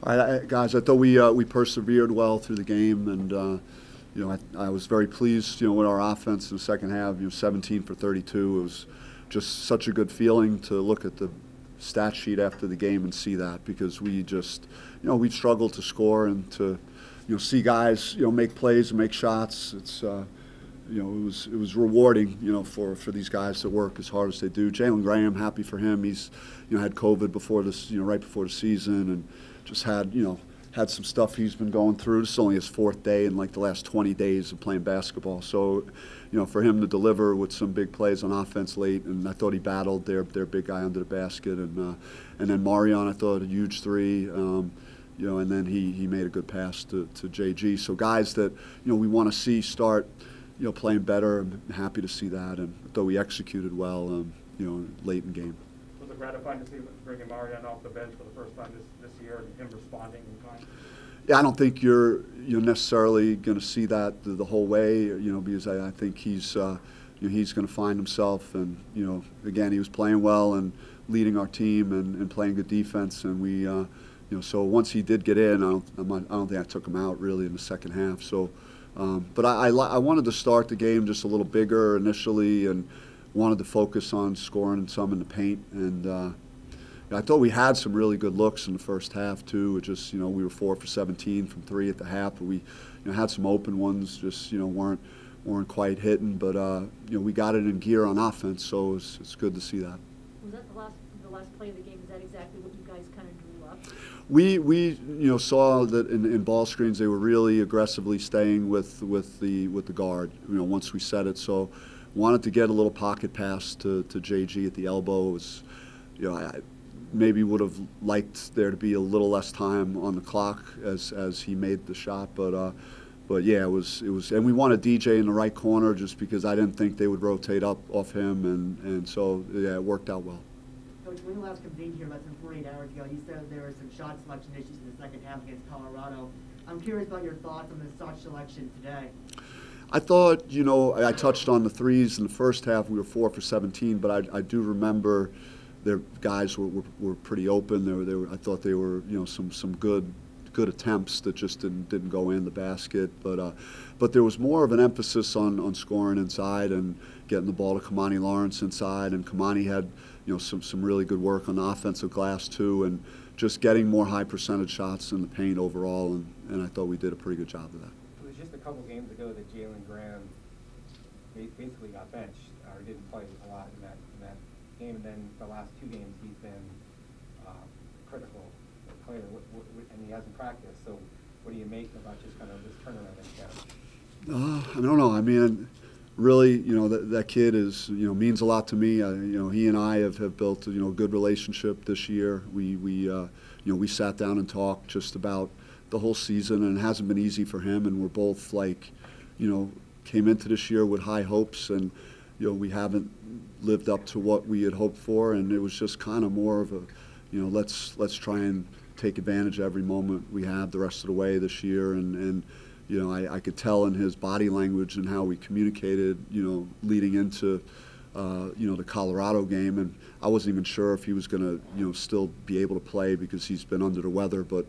Guys, I thought we persevered well through the game, and I was very pleased, with our offense in the second half. 17 for 32. It was just such a good feeling to look at the stat sheet after the game and see that, because we just, we struggled to score and to, see guys, make plays and make shots. It's it was rewarding, for these guys to work as hard as they do. Jalen Graham, happy for him. He's, had COVID before this, right before the season, and just had some stuff he's been going through. This is only his fourth day in like the last 20 days of playing basketball. So, for him to deliver with some big plays on offense late, and I thought he battled their big guy under the basket, and then Marion, I thought a huge three. And then he made a good pass to JG. So guys that we want to see start playing better. I'm happy to see that, and I thought we executed well late in game. Was it gratifying to see bringing Marion off the bench for the first time this year and him responding in time? Yeah, I don't think you're necessarily going to see that the whole way, because I think he's he's going to find himself, and again, he was playing well and leading our team and playing good defense, and we so once he did get in, I don't think I took him out really in the second half. So, but I wanted to start the game just a little bigger initially, and wanted to focus on scoring some in the paint, and I thought we had some really good looks in the first half too. It just we were 4 for 17 from 3 at the half, but we had some open ones, just weren't quite hitting, but we got it in gear on offense, so it's good to see that. Was that the last play of the game? Is that exactly what you guys kind of drew up? We saw that in ball screens they were really aggressively staying with the guard. Once we set it, so wanted to get a little pocket pass to JG at the elbow. It was, I maybe would have liked there to be a little less time on the clock as he made the shot, but yeah, it was, and we wanted DJ in the right corner just because I didn't think they would rotate up off him, and so yeah, it worked out well. Coach, when you last convened here less than 48 hours ago, you said there were some shot selection issues in the second half against Colorado. I'm curious about your thoughts on the shot selection today. I thought, I touched on the threes in the first half. We were 4 for 17, but I do remember their guys were pretty open. I thought they were, some good attempts that just didn't go in the basket. But there was more of an emphasis on scoring inside and getting the ball to Kamani Lawrence inside. And Kamani had, some really good work on the offensive glass too, and just getting more high percentage shots in the paint overall. And I thought we did a pretty good job of that. It was just a couple games ago that Jalen Graham basically got benched or didn't play a lot in that game, and then the last 2 games he's been critical player, and he hasn't practiced. So what do you make about just kind of this turnaround in him? I don't know. I mean, really, that kid is, means a lot to me. He and I have built a good relationship this year. We sat down and talked just about the whole season, and it hasn't been easy for him. And we're both like, came into this year with high hopes, and we haven't lived up to what we had hoped for, and it was just kind of more of a, let's try and take advantage of every moment we have the rest of the way this year, and I could tell in his body language and how we communicated, leading into, the Colorado game, and I wasn't even sure if he was going to, still be able to play because he's been under the weather, but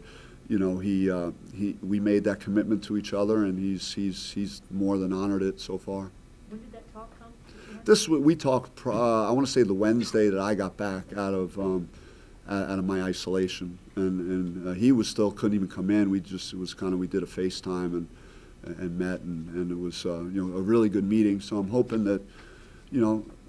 we made that commitment to each other, and he's more than honored it so far. When did that talk come? We talked. I want to say the Wednesday that I got back out of my isolation, and he was still couldn't even come in. It was kind of, we did a FaceTime and met, and it was a really good meeting. So I'm hoping that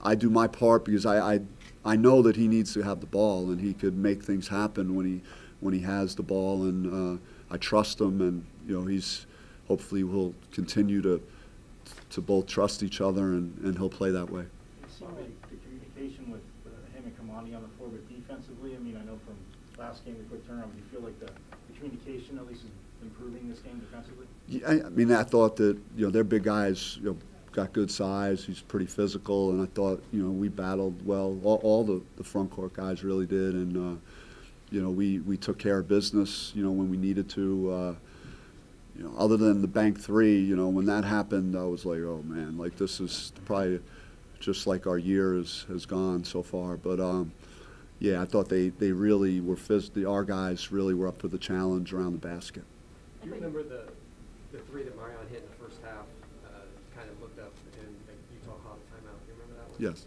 I do my part, because I know that he needs to have the ball, and he could make things happen when he has the ball, and I trust him, and he's hopefully will continue to both trust each other, and he'll play that way. You saw the communication with him and Kamani on the floor, but defensively, I mean, I know from last game, the quick turnaround, do you feel like the communication at least is improving this game defensively? Yeah, I mean, I thought that, they're big guys, got good size, he's pretty physical, and I thought, we battled well. All the front court guys really did, and, we took care of business, when we needed to. Other than the bank 3, when that happened, I was like, oh man, like this is probably just like our year has gone so far. But Yeah, I thought they really were our guys really were up for the challenge around the basket. Do you remember the three that Marion hit in the first half, kind of looked up and Utah called a timeout? Do you remember that one? Yes.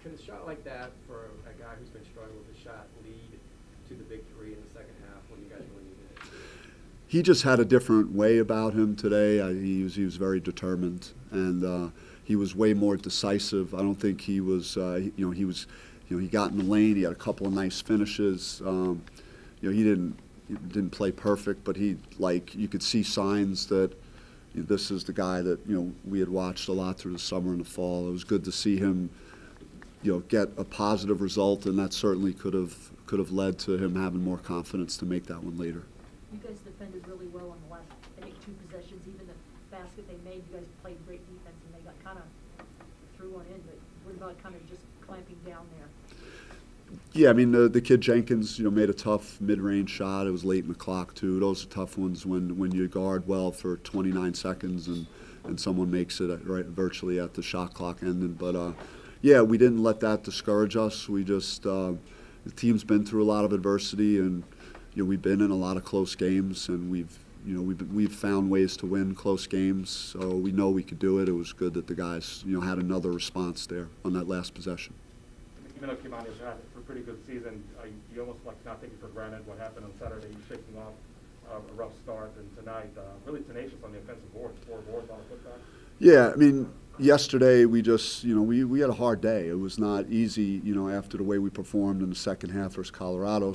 Can a shot like that for a guy who's been struggling with a shot lead to the big three in the second half when you guys really needed it? He just had a different way about him today. He was very determined, and he was way more decisive. I don't think he was, he got in the lane. He had a couple of nice finishes. He didn't play perfect, but you could see signs that this is the guy that we had watched a lot through the summer and the fall. It was good to see him, get a positive result, and that certainly could have led to him having more confidence to make that one later. You guys defended really well on the last, I think, 2 possessions. Even the basket they made, you guys played great defense, and they got kind of threw one in. But what about kind of just clamping down there? Yeah, I mean, the kid Jenkins, made a tough mid-range shot. It was late in the clock, too. Those are tough ones when you guard well for 29 seconds and someone makes it virtually at the shot clock ending. But, yeah, we didn't let that discourage us. We just the team's been through a lot of adversity, and we've been in a lot of close games, and we've found ways to win close games. So we know we could do it. It was good that the guys had another response there on that last possession. Even though Kimani's had a pretty good season, you almost not taking for granted what happened on Saturday. You shaking off a rough start, and tonight really tenacious on the offensive board. 4 boards on a putback. Yeah, I mean, yesterday we just we had a hard day. It was not easy after the way we performed in the second half versus Colorado.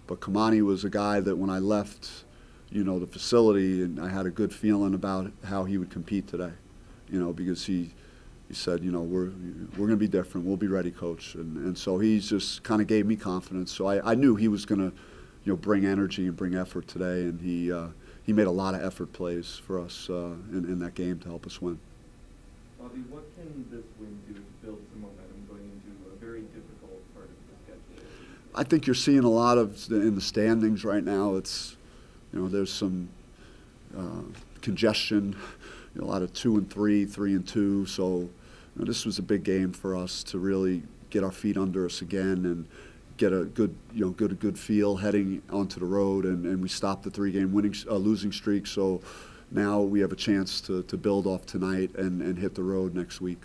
But Kimani was a guy that when I left the facility, and I had a good feeling about how he would compete today. Because he said, we're going to be different. We'll be ready, coach. And so he just kind of gave me confidence. So I knew he was going to, bring energy and bring effort today. And he made a lot of effort plays for us in that game to help us win. Bobby, what can this win do to build some momentum going into a very difficult part of the schedule? I think you're seeing a lot of in the standings right now. It's, there's some congestion. A lot of 2 and 3, 3 and 2. So this was a big game for us to really get our feet under us again and get a good feel heading onto the road. And we stopped the 3-game losing streak. So now we have a chance to build off tonight and hit the road next week.